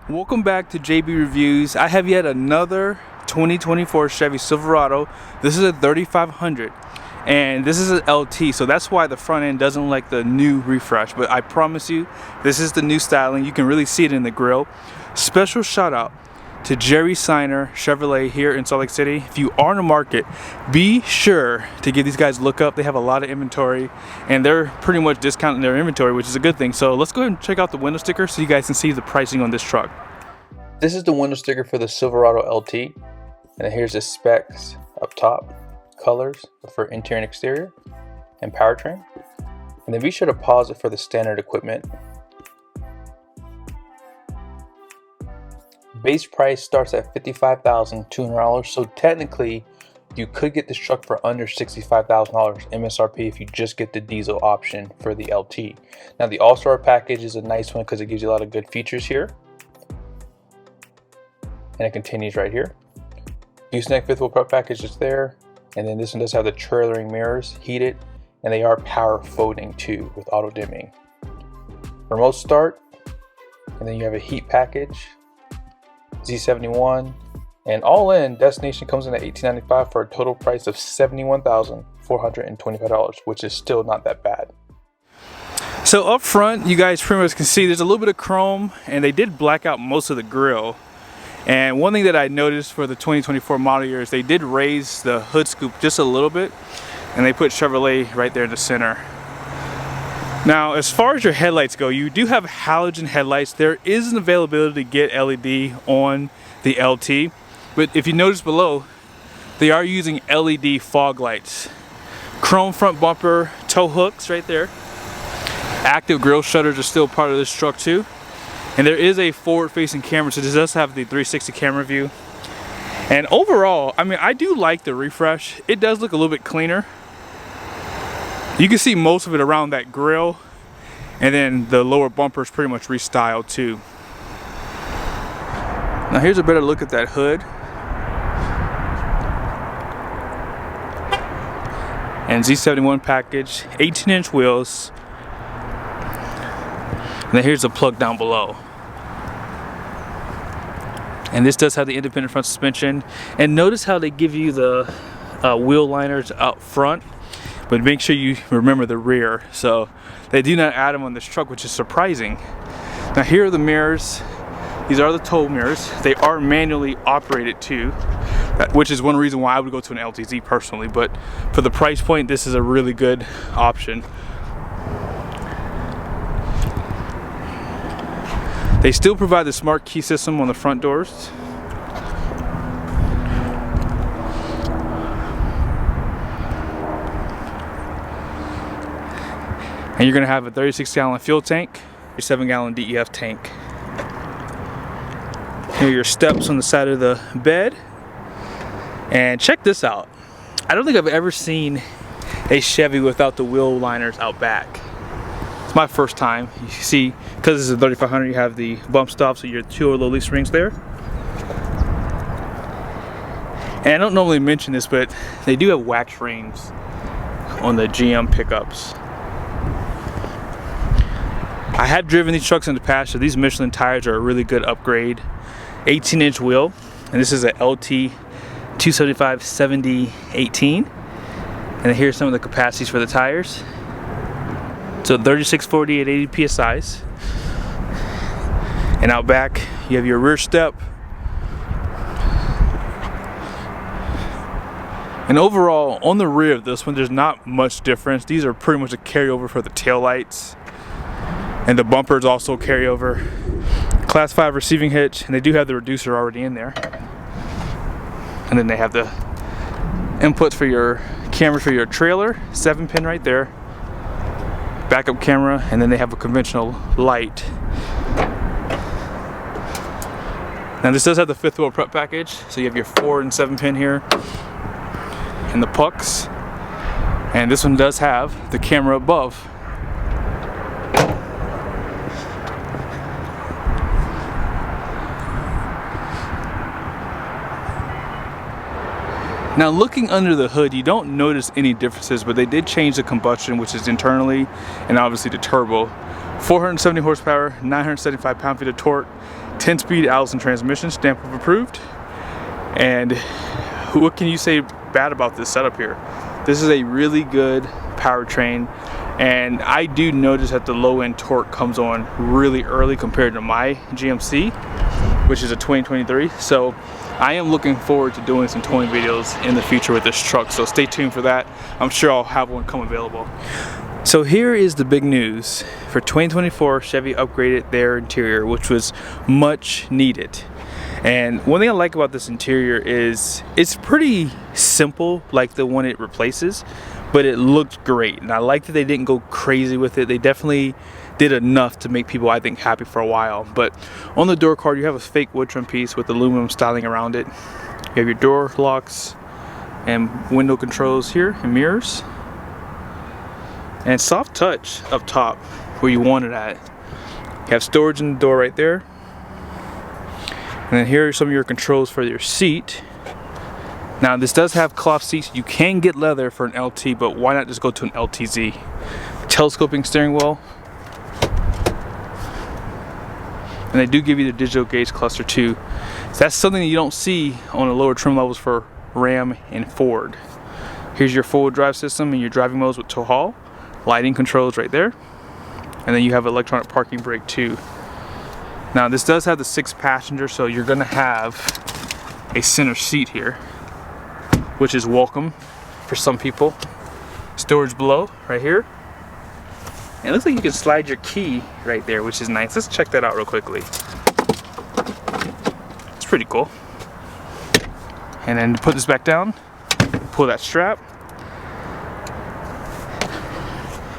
Welcome back to JB Reviews. I have yet another 2024 Chevy Silverado. This is a 3500 and this is an LT, so that's why the front end doesn't look like the new refresh, but I promise you this is the new styling. You can really see it in the grill. Special shout out to Jerry Seiner Chevrolet here in Salt Lake City. If you are in the market, be sure to give these guys a look up. They have a lot of inventory and they're pretty much discounting their inventory, which is a good thing. So let's go ahead and check out the window sticker so you guys can see the pricing on this truck. This is the window sticker for the Silverado LT, and here's the specs up top, colors for interior and exterior, and powertrain. And then be sure to pause it for the standard equipment. Base price starts at $55,200, so technically you could get this truck for under $65,000 MSRP if you just get the diesel option for the LT. Now the All-Star package is a nice one because it gives you a lot of good features here. And it continues right here. Gooseneck fifth wheel prep package is there, and then this one does have the trailering mirrors, heated, and they are power folding too with auto dimming. Remote start, and then you have a heat package, Z71, and all in destination comes in at $1,895 for a total price of $71,425, which is still not that bad. So up front, you guys pretty much can see there's a little bit of chrome, and they did black out most of the grille. And one thing that I noticed for the 2024 model year is they did raise the hood scoop just a little bit, and they put Chevrolet right there in the center. Now, as far as your headlights go, you do have halogen headlights. There is an availability to get LED on the LT, but if you notice below, they are using LED fog lights. Chrome front bumper, tow hooks right there. Active grille shutters are still part of this truck too. And there is a forward-facing camera, so this does have the 360 camera view. And overall, I mean, I do like the refresh. It does look a little bit cleaner. You can see most of it around that grille, and then the lower bumper is pretty much restyled too. Now here's a better look at that hood. And Z71 package, 18-inch wheels. And then here's the plug down below. And this does have the independent front suspension. And notice how they give you the wheel liners out front, but make sure you remember the rear. So they do not add them on this truck, which is surprising. Now here are the mirrors. These are the tow mirrors. They are manually operated too, which is one reason why I would go to an LTZ personally. But for the price point, this is a really good option. They still provide the smart key system on the front doors. And you're gonna have a 36-gallon fuel tank, your 7-gallon DEF tank. Here are your steps on the side of the bed. And check this out. I don't think I've ever seen a Chevy without the wheel liners out back. It's my first time. You see, because this is a 3500, you have the bump stops, so your 2 low leaf springs there. And I don't normally mention this, but they do have wax frames on the GM pickups. I have driven these trucks in the past, so these Michelin tires are a really good upgrade. 18-inch wheel, and this is a LT 275/70/18. And then here's some of the capacities for the tires. So 3640 at 80 PSIs. And out back, you have your rear step. And overall, on the rear of this one, there's not much difference. These are pretty much a carryover for the taillights. And the bumpers also carry over. Class 5 receiving hitch, and they do have the reducer already in there. And then they have the inputs for your camera for your trailer, 7-pin right there. Backup camera, and then they have a conventional light. Now this does have the 5th wheel prep package, so you have your 4 and 7-pin here, and the pucks. And this one does have the camera above. Now looking under the hood, you don't notice any differences, but they did change the combustion, which is internally, and obviously the turbo. 470 horsepower, 975 pound-feet of torque, 10-speed Allison transmission, stamp of approved. And what can you say bad about this setup here? This is a really good powertrain, and I do notice that the low end torque comes on really early compared to my GMC, which is a 2023. So I am looking forward to doing some towing videos in the future with this truck, so stay tuned for that. I'm sure I'll have one come available. So here is the big news. For 2024, Chevy upgraded their interior, which was much needed. And one thing I like about this interior is it's pretty simple, like the one it replaces, but it looked great. And I like that they didn't go crazy with it. They definitely did enough to make people, I think, happy for a while. But on the door card, you have a fake wood trim piece with aluminum styling around it. You have your door locks and window controls here and mirrors. And soft touch up top where you want it at. You have storage in the door right there. And then here are some of your controls for your seat. Now this does have cloth seats. You can get leather for an LT, but why not just go to an LTZ? Telescoping steering wheel. And they do give you the digital gauge cluster too. So that's something that you don't see on the lower trim levels for Ram and Ford. Here's your four-wheel drive system and your driving modes with tow haul. Lighting controls right there. And then you have electronic parking brake too. Now this does have the 6-passenger, so you're gonna have a center seat here, which is welcome for some people. Storage below, right here. And it looks like you can slide your key right there, which is nice. Let's check that out real quickly. It's pretty cool. And then put this back down, pull that strap.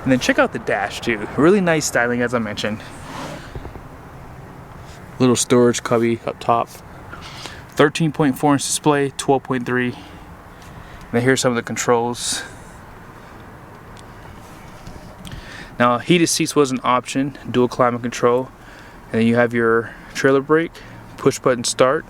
And then check out the dash too. Really nice styling, as I mentioned. Little storage cubby up top. 13.4 inch display, 12.3. And here's some of the controls. Now heated seats was an option, dual climate control. And then you have your trailer brake, push button start,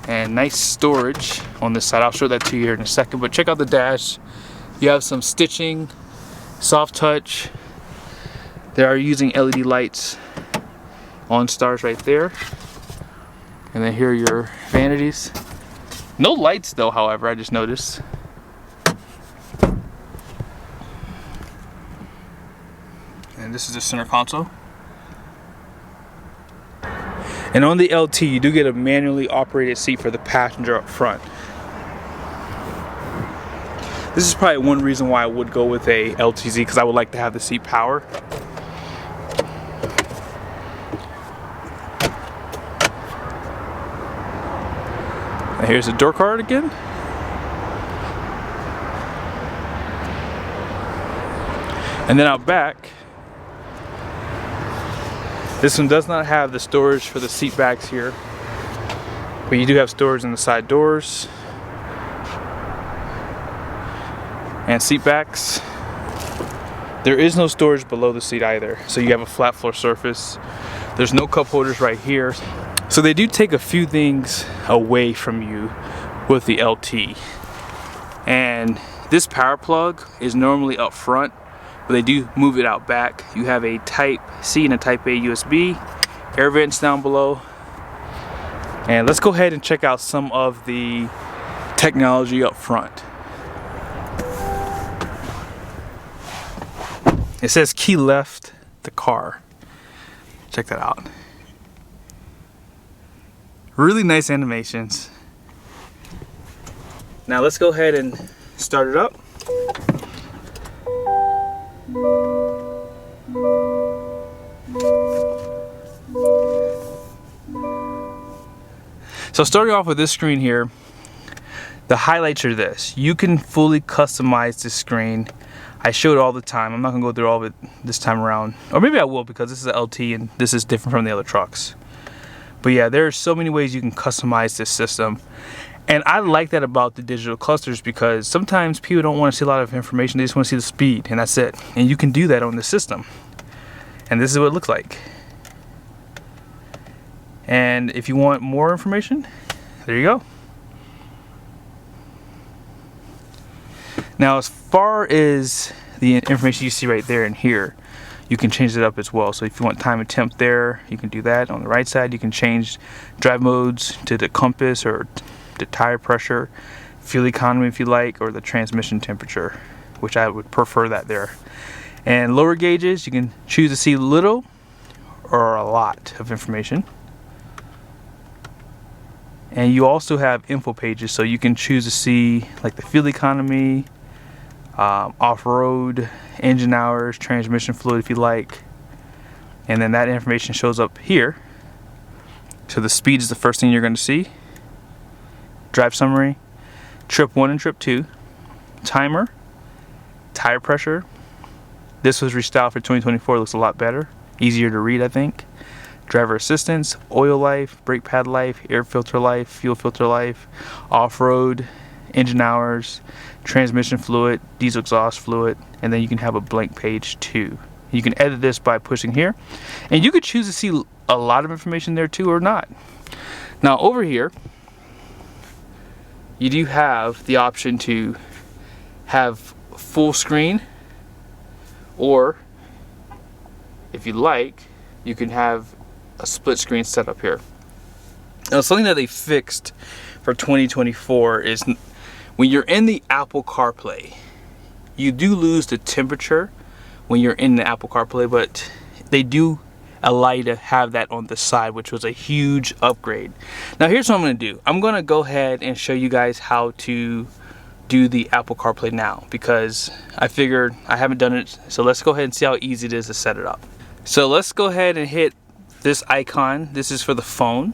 and nice storage on this side. I'll show that to you here in a second, but check out the dash. You have some stitching, soft touch. They are using LED lights on stars right there. And then here are your vanities. No lights though, however, I just noticed. And this is the center console. And on the LT, you do get a manually operated seat for the passenger up front. This is probably one reason why I would go with a LTZ, because I would like to have the seat power. And here's the door card again. And then out back, this one does not have the storage for the seat backs here, but you do have storage in the side doors and seat backs. There is no storage below the seat either, so you have a flat floor surface. There's no cup holders right here. So they do take a few things away from you with the LT. And this power plug is normally up front, but they do move it out back. You have a Type C and a Type A USB, air vents down below. And let's go ahead and check out some of the technology up front. It says key left the car. Check that out. Really nice animations. Now let's go ahead and start it up. So starting off with this screen here, the highlights are this. You can fully customize this screen. I show it all the time. I'm not gonna go through all of it this time around. Or maybe I will, because this is an LT and this is different from the other trucks. But yeah, there are so many ways you can customize this system. And I like that about the digital clusters, because sometimes people don't want to see a lot of information. They just want to see the speed, and that's it. And you can do that on the system. And this is what it looks like. And if you want more information, there you go. Now, as far as the information you see right there and here, you can change it up as well. So if you want time and temp there, you can do that. On the right side, you can change drive modes to the compass or the tire pressure, fuel economy if you like, or the transmission temperature, which I would prefer that there. And lower gauges, you can choose to see little or a lot of information. And you also have info pages, so you can choose to see like the fuel economy, off-road, engine hours, transmission fluid if you like. And then that information shows up here. So the speed is the first thing you're going to see. Drive summary, trip 1 and trip 2, timer, tire pressure. This was restyled for 2024, looks a lot better, easier to read I think. Driver assistance, oil life, brake pad life, air filter life, fuel filter life, off-road, engine hours, transmission fluid, diesel exhaust fluid, and then you can have a blank page too. You can edit this by pushing here, and you could choose to see a lot of information there too or not. Now over here, you do have the option to have full screen, or if you like, you can have a split screen setup here. Now something that they fixed for 2024 is when you're in the Apple CarPlay, you do lose the temperature when you're in the Apple CarPlay, but they do allow you to have that on the side, which was a huge upgrade. Now here's what I'm going to do. I'm going to go ahead and show you guys how to do the Apple CarPlay now, because I figured I haven't done it, so let's go ahead and see how easy it is to set it up. So let's go ahead and hit this icon. This is for the phone,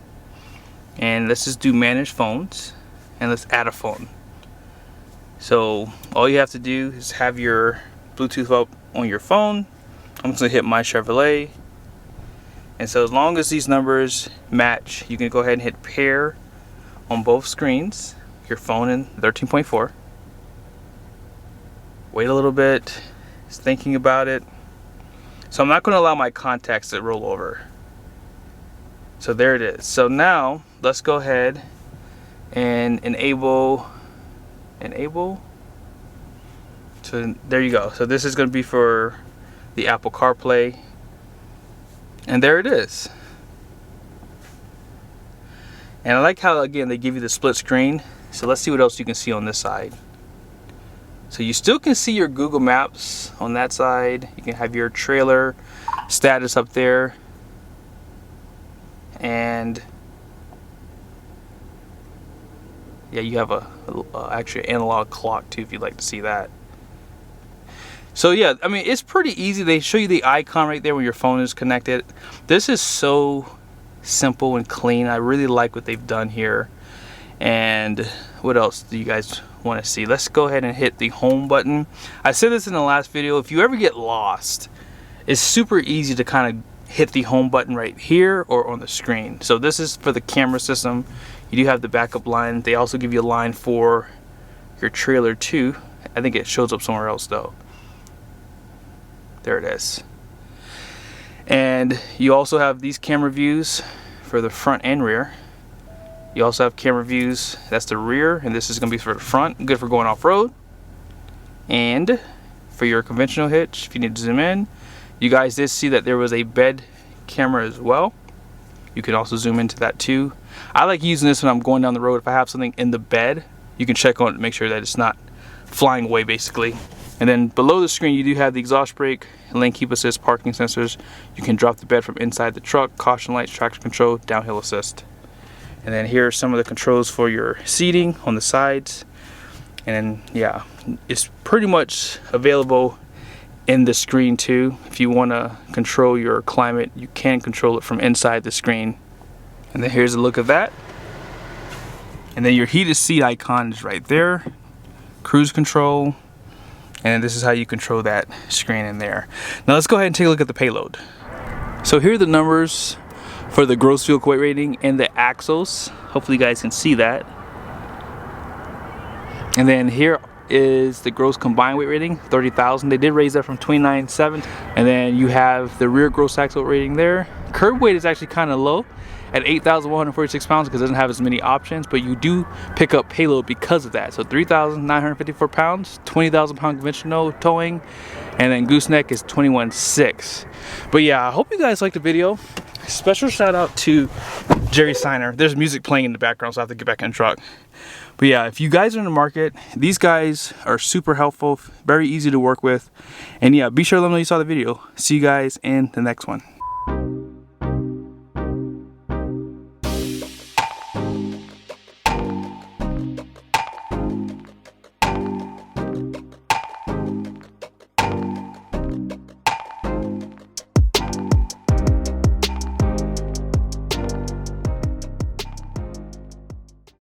and let's just do manage phones, and let's add a phone. So all you have to do is have your Bluetooth up on your phone. I'm just gonna hit my Chevrolet, and so as long as these numbers match, you can go ahead and hit pair on both screens, your phone and 13.4. Wait a little bit, just thinking about it. So I'm not going to allow my contacts to roll over. So there it is. So now let's go ahead and enable. So there you go. So this is going to be for the Apple CarPlay, and there it is. And I like how again they give you the split screen. So let's see what else you can see on this side. So you still can see your Google Maps on that side. You can have your trailer status up there, and yeah, you have a actually analog clock too if you'd like to see that. So yeah, I mean it's pretty easy. They show you the icon right there when your phone is connected. This is so simple and clean. I really like what they've done here. And what else do you guys want to see? Let's go ahead and hit the home button. I said this in the last video, if you ever get lost, it's super easy to kind of hit the home button right here or on the screen. So this is for the camera system. You do have the backup line. They also give you a line for your trailer too. I think it shows up somewhere else though. There it is. And you also have these camera views for the front and rear. You also have camera views, that's the rear, and this is going to be for the front, good for going off-road. And for your conventional hitch, if you need to zoom in, you guys did see that there was a bed camera as well. You can also zoom into that too. I like using this when I'm going down the road. If I have something in the bed, you can check on it to make sure that it's not flying away basically. And then below the screen you do have the exhaust brake, lane keep assist, parking sensors. You can drop the bed from inside the truck, caution lights, traction control, downhill assist. And then here are some of the controls for your seating on the sides. And then, yeah, it's pretty much available in the screen too. If you want to control your climate, you can control it from inside the screen. And then here's a look of that. And then your heated seat icon is right there. Cruise control. And this is how you control that screen in there. Now let's go ahead and take a look at the payload. So here are the numbers for the gross vehicle weight rating and the axles. Hopefully you guys can see that. And then here is the gross combined weight rating, 30,000. They did raise that from 29.7. And then you have the rear gross axle rating there. Curb weight is actually kind of low at 8,146 pounds because it doesn't have as many options, but you do pick up payload because of that. So 3,954 pounds, 20,000 pound conventional towing, and then Gooseneck is 21.6. But yeah, I hope you guys liked the video. Special shout out to Jerry Seiner. There's music playing in the background, so I have to get back in the truck. But yeah, if you guys are in the market, these guys are super helpful, very easy to work with. And yeah, be sure to let me know you saw the video. See you guys in the next one.